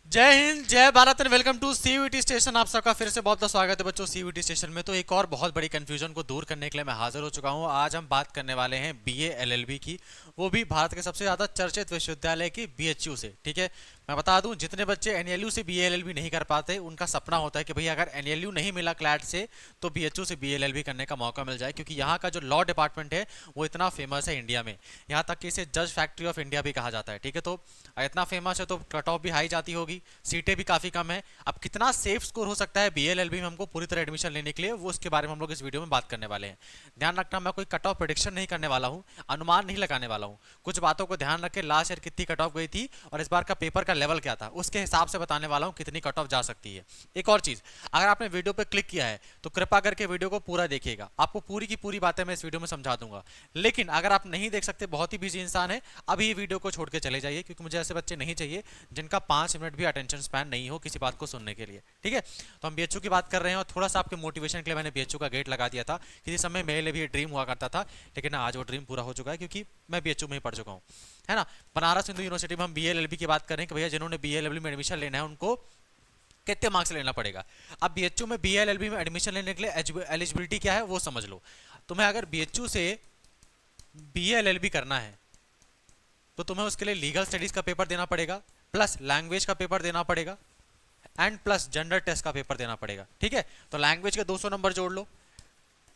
जय हिंद, जय Bharat and welcome to CUET station. आप सबका फिर से बहुत बहुत स्वागत है बच्चों सीयूईटी स्टेशन में। तो एक और बहुत बड़ी कंफ्यूजन को दूर करने के लिए मैं हाजिर हो चुका हूं। आज हम बात करने वाले हैं बीए एलएलबी की, वो भी भारत के सबसे ज्यादा चर्चित विश्वविद्यालय की बीएचयू से। ठीक है, मैं बता दूं, जितने बच्चे एनएलयू से बीए एलएलबी नहीं कर पाते उनका सपना होता है कि भैया अगर एनएलयू नहीं मिला क्लैट से तो बीएचयू से बीए एलएलबी करने का मौका मिल जाए, क्योंकि यहाँ का जो लॉ डिपार्टमेंट है वो इतना फेमस है इंडिया में। यहाँ तक कि इसे जज फैक्ट्री ऑफ इंडिया भी कहा जाता है। ठीक है, तो इतना फेमस है तो कट ऑफ भी हाई जाती होगी, सीटें भी काफ़ी कम है। अब कितना सेफ स्कोर हो सकता है बीएलएलबी में हमको पूरी तरह एडमिशन लेने के लिए, वो उसके बारे में हम लोग इस वीडियो में बात करने वाले हैं। ध्यान रखना, मैं कोई कट ऑफ प्रेडिक्शन नहीं करने वाला हूँ, अनुमान नहीं लगाने वाला हूँ। कुछ बातों को ध्यान रख के लास्ट ईयर कितनी कट ऑफ गई थी और इस बार का पेपर का लेवल क्या था उसके हिसाब से बताने वाला हूँ कितनी कट ऑफ जा सकती है। एक और चीज़, अगर आपने वीडियो पर क्लिक किया है तो कृपा करके वीडियो को पूरा देखिएगा, आपको पूरी की पूरी बातें मैं इस वीडियो में समझा दूंगा। लेकिन अगर आप नहीं देख सकते, बहुत ही बिजी इंसान है, अभी ये वीडियो को छोड़ के चले जाइए, क्योंकि मुझे ऐसे बच्चे नहीं चाहिए जिनका 5 मिनट भी अटेंशन स्पैन नहीं हो किसी बात को सुनने के लिए। ठीक है, तो हम बीएचयू की बात कर रहे हैं और थोड़ा सा आपके मोटिवेशन के लिए मैंने बीएचयू का गेट लगा दिया था। किसी समय मेरे लिए भी ड्रीम हुआ करता था, लेकिन आज वो ड्रीम पूरा हो चुका है क्योंकि मैं बीएचयू में ही पढ़ चुका हूँ, है ना। बनारस हिंदू यूनिवर्सिटी में हम बीएलएलबी की बात करें कि भैया जिन्होंने बीएलएलबी में एडमिशन लेना है उनको कितने मार्क्स लेना पड़ेगा। अब बीएचयू में बीएलएलबी में एडमिशन लेने के लिए एलिजिबिलिटी क्या है वो समझ लो। तुम्हें अगर बीएचयू से बीएलएलबी करना है तो तुम्हें उसके लिए लीगल स्टडीज का पेपर देना पड़ेगा, प्लस लैंग्वेज का पेपर देना पड़ेगा, एंड प्लस जनरल टेस्ट का पेपर देना पड़ेगा। ठीक है, तो लैंग्वेज के 200 नंबर जोड़ लो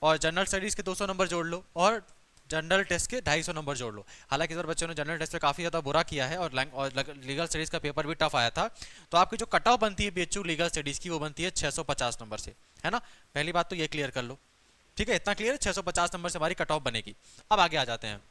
और जनरल स्टडीज के 200 नंबर जोड़ लो और जनरल टेस्ट के 250 नंबर जोड़ लो। हालांकि इस बार बच्चों ने जनरल टेस्ट पे काफ़ी ज़्यादा बुरा किया है और लीगल स्टडीज़ का पेपर भी टफ आया था। तो आपकी जो कट ऑफ बनती है बीएचयू लीगल स्टडीज़ की वो बनती है 650 नंबर से, है ना। पहली बात तो ये क्लियर कर लो। ठीक है, इतना क्लियर है, 650 नंबर से हमारी कट ऑफ बनेगी। अब आगे आ जाते हैं,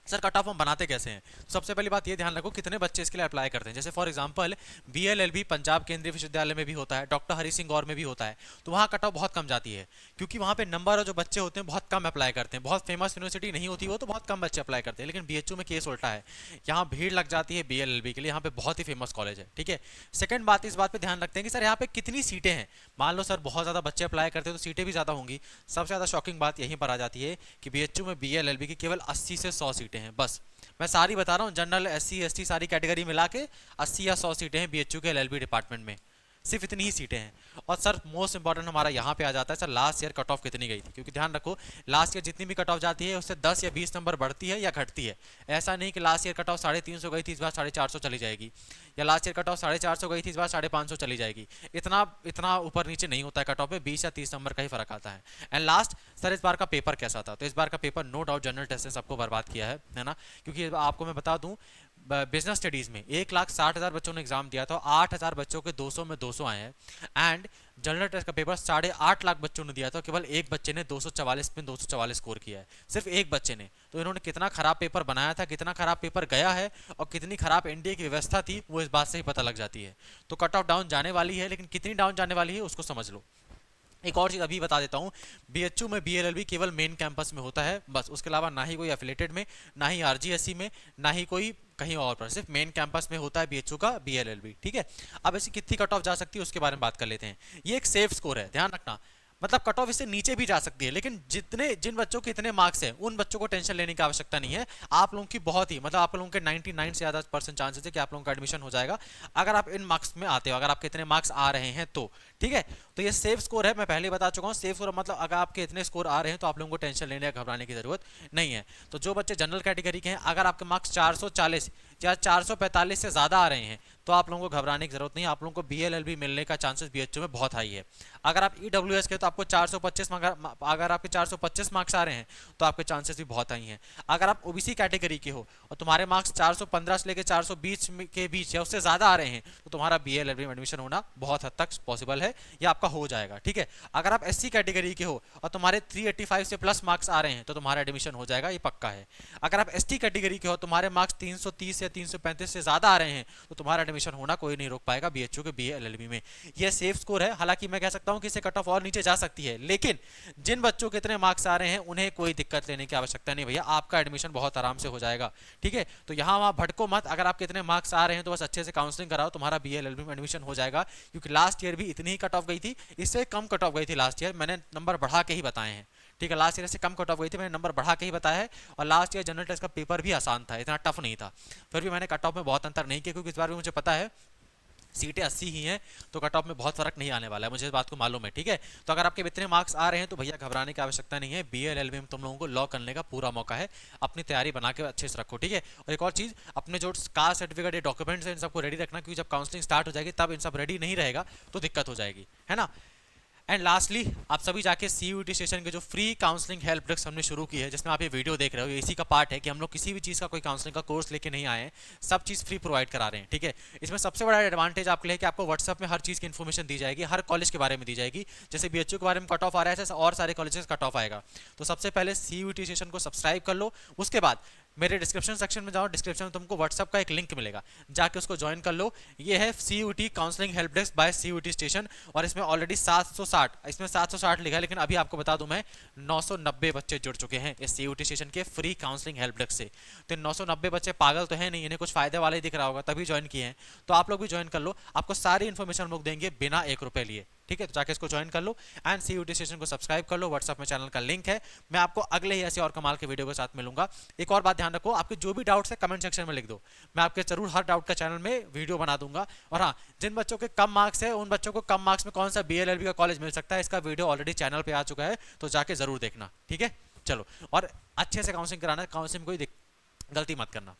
सर कट ऑफ हम बनाते कैसे हैं। सबसे पहली बात ये ध्यान रखो कितने बच्चे इसके लिए अप्लाई करते हैं। जैसे फॉर एग्जांपल बीएलएलबी पंजाब केंद्रीय विश्वविद्यालय में भी होता है, डॉक्टर हरि सिंह गौर में भी होता है, तो वहाँ कट ऑफ बहुत कम जाती है, क्योंकि वहाँ पे नंबर और जो बच्चे होते हैं बहुत कम अप्लाई करते हैं। बहुत फेमस यूनिवर्सिटी नहीं होती वो तो बहुत कम बच्चे अप्लाई करते हैं। लेकिन बीएचयू में केस उल्टा है, यहाँ भीड़ लग जाती है बीएलएलबी के लिए, यहाँ पे बहुत ही फेमस कॉलेज है। ठीक है, सेकंड बात, इस बात पे ध्यान रखते हैं कि सर यहाँ पे कितनी सीटें हैं। मान लो सर बहुत ज़्यादा बच्चे अप्लाई करते हैं तो सीटें भी ज़्यादा होंगी। सबसे ज़्यादा शॉकिंग बात यहीं पर आ जाती है कि बीएचयू में बीएलएलबी की केवल 80 से 100 सीटें हैं बस। मैं सारी बता रहा हूँ, जनरल एससी एसटी सारी कैटेगरी मिला के 80 या 100 सीटें हैं बीएचयू के एलएलबी डिपार्टमेंट में, सिर्फ इतनी ही सीटें हैं। और सर मोस्ट इंपॉर्टेंट हमारा यहाँ पे आ जाता है, sir last year cut off कितनी गई थी, क्योंकि ध्यान रखो लास्ट ईयर जितनी भी कट ऑफ जाती है उससे 10 या 20 नंबर बढ़ती है या घटती है। ऐसा नहीं कि लास्ट ईयर कट ऑफ 350 गई थी इस बार 450 चली जाएगी, या लास्ट ईयर कट ऑफ 450 गई थी इस बार 550 चली जाएगी। इतना इतना ऊपर नीचे नहीं होता है कट ऑफ में, 20 या 30 नंबर का ही फर्क आता है। एंड लास्ट, सर इस बार का पेपर कैसा था, तो इस बार का paper no doubt general test ने सबको बर्बाद किया है ना। क्योंकि आपको मैं बता दूं, बिजनेस स्टडीज में 1,60,000 बच्चों ने एग्जाम दिया था, 8,000 बच्चों के 200 में 200 आए हैं। एंड जनरल टेस्ट का पेपर 8.5 लाख बच्चों ने दिया था, केवल एक बच्चे ने 244 में 244 स्कोर किया है, सिर्फ एक बच्चे ने। तो इन्होंने कितना खराब पेपर बनाया था, कितना खराब पेपर गया है और कितनी खराब एनडीए की व्यवस्था थी वो इस बात से ही पता लग जाती है। तो कट ऑफ डाउन जाने वाली है, लेकिन कितनी डाउन जाने वाली है उसको समझ लो। एक और चीज़ अभी बता देता हूँ, बीएचयू में बीएलएलबी केवल मेन कैंपस में होता है बस, उसके अलावा ना ही कोई एफिलेटेड में, ना ही आरजीएससी में, ना ही कोई कहीं और पर, सिर्फ मेन कैंपस में होता है बीएचयू का बीएलएलबी। ठीक है, अब ऐसी कितनी कट ऑफ जा सकती है उसके बारे में बात कर लेते हैं। ये एक सेफ स्कोर है, ध्यान रखना, मतलब कट ऑफ इससे नीचे भी जा सकती है, लेकिन जिन बच्चों के इतने मार्क्स हैं उन बच्चों को टेंशन लेने की आवश्यकता नहीं है। आप लोगों की बहुत ही, मतलब आप लोगों के 99 से ज़्यादा परसेंट चांसेस है कि आप लोगों का एडमिशन हो जाएगा अगर आप इन मार्क्स में आते हो, अगर आपके इतने मार्क्स आ रहे हैं तो। ठीक है, तो ये सेफ स्कोर है, मैं पहले बता चुका हूँ। सेफ स्कोर मतलब अगर आपके इतने स्कोर आ रहे हैं तो आप लोगों को टेंशन लेने या घबराने की जरूरत नहीं है। तो जो बच्चे जनरल कैटेगरी के हैं, अगर आपके मार्क्स 440 या 445 से ज़्यादा आ रहे हैं तो आप लोगों को घबराने की जरूरत नहीं है, आप लोगों को बीएलएलबी मिलने का चांसेस बीएचयू में बहुत हाई है। अगर आप ईडब्ल्यूएस के तो आपको 425, अगर आपके 425 मार्क्स आ रहे हैं तो आपके चांसेस भी बहुत हाई हैं। अगर आप ओबीसी कैटेगरी के हो और तुम्हारे मार्क्स 415 से लेकर 420 के बीच या उससे ज़्यादा आ रहे हैं तो तुम्हारा बीएलएलबी में एडमिशन होना बहुत हद तक पॉसिबल है या आपका हो जाएगा। ठीक है, अगर आप एससी कैटेगरी के हो और तुम्हारे 385 से प्लस मार्क्स आ रहे हैं तो तुम्हारा एडमिशन हो जाएगा, ये पक्का है। अगर आप एसटी कैटेगरी के हो, तुम्हारे मार्क्स 330 या 335 से ज़्यादा आ रहे हैं तो तुम्हारा एडमिशन होना कोई नहीं रोक पाएगा बीएचयू के बीएलएलबी में। यह सेफ स्कोर है, हालांकि मैं कह सकता हूं कि इसे कट ऑफ और नीचे जा सकती है, लेकिन जिन बच्चों के इतने मार्क्स आ रहे हैं उन्हें कोई दिक्कत लेने की आवश्यकता नहीं, भैया आपका एडमिशन बहुत आराम से हो जाएगा। ठीक है, तो यहाँ वहाँ भटको मत, अगर आपके इतने मार्क्स आ रहे हैं तो बस अच्छे से काउंसलिंग कराओ, तुम्हारा बीएलएलबी में एडमिशन हो जाएगा। क्योंकि लास्ट ईयर भी इतनी ही कट ऑफ गई थी, इससे कम कट ऑफ गई थी लास्ट ईयर, मैंने नंबर बढ़ा के ही बताए हैं। ठीक है, लास्ट ईयर से कम कट ऑफ गई थी, मैंने नंबर बढ़ा के ही बताया है। और लास्ट ईयर जनरल टेस्ट का पेपर भी आसान था, इतना टफ नहीं था, फिर भी मैंने कट ऑफ में बहुत अंतर नहीं किया, क्योंकि इस बार भी मुझे पता है सीटें 80 ही हैं, तो कट ऑफ में बहुत फर्क नहीं आने वाला है, मुझे इस बात को मालूम है, ठीक है। तो अगर आपके इतने मार्क्स आ रहे हैं तो भैया घबराने की आवश्यकता नहीं है, बीए एलएलबी में तुम लोगों को लॉ करने का पूरा मौका है, अपनी तैयारी बना के अच्छे से रखो, ठीक है। और एक और चीज़, अपने जो कास्ट सर्टिफिकेट या डॉक्यूमेंट्स हैं इन सबको रेडी रखना, क्योंकि जब काउंसलिंग स्टार्ट हो जाएगी तब इन सब रेडी नहीं रहेगा तो दिक्कत हो जाएगी, है ना। एंड लास्टली आप सभी जाके सीयूईटी स्टेशन के जो फ्री काउंसलिंग हेल्प डेस्क हमने शुरू की है, जिसमें आप ये वीडियो देख रहे हो, ये इसी का पार्ट है कि हम लोग किसी भी चीज़ का कोई काउंसलिंग का कोर्स लेके नहीं आए हैं, सब चीज़ फ्री प्रोवाइड करा रहे हैं, ठीक है। इसमें सबसे बड़ा एडवांटेज आपके लिए कि आपको व्हाट्सएप में हर चीज़ की इन्फॉर्मेशन दी जाएगी, हर कॉलेज के बारे में दी जाएगी। जैसे बीएचयू के बारे में कट ऑफ आ रहा है, ऐसे और सारे कॉलेजेस कट ऑफ आएगा। तो सबसे पहले सीयूईटी स्टेशन को सब्सक्राइब कर लो, उसके बाद मेरे डिस्क्रिप्शन सेक्शन में जाओ, डिस्क्रिप्शन में तुमको व्हाट्सएप का एक लिंक मिलेगा, जाके उसको ज्वाइन कर लो। ये है CUET counselling help desk by CUET station, और इसमें ऑलरेडी 760, इसमें 760 लिखा है, लेकिन अभी आपको बता दूं मैं 990 बच्चे जुड़ चुके हैं इस सीयूईटी स्टेशन के फ्री काउंसलिंग हेल्प डेस्क से। तो 990 बच्चे पागल तो है नहीं, इन्हें कुछ फायदे वाले ही दिख रहा होगा तभी ज्वाइन किए हैं। तो आप लोग भी ज्वाइन कर लो, आपको सारी इन्फॉर्मेशन हम लोग देंगे बिना 1 रुपए लिए, ठीक है। तो जाके इसको ज्वाइन कर लो एंड सीयूईटी स्टेशन को सब्सक्राइब कर लो, व्हाट्सएप में चैनल का लिंक है। मैं आपको अगले ही ऐसे और कमाल के वीडियो के साथ मिलूंगा। एक और बात ध्यान रखो, आपके जो भी डाउट्स है कमेंट सेक्शन में लिख दो, मैं आपके जरूर हर डाउट का चैनल में वीडियो बना दूंगा। और हाँ, जिन बच्चों के कम मार्क्स है उन बच्चों को कम मार्क्स में कौन सा बीएलएलबी का कॉलेज मिल सकता है, इसका वीडियो ऑलरेडी चैनल पे आ चुका है, तो जाके जरूर देखना, ठीक है। चलो, और अच्छे से काउंसलिंग कराना, काउंसलिंग में कोई गलती मत करना।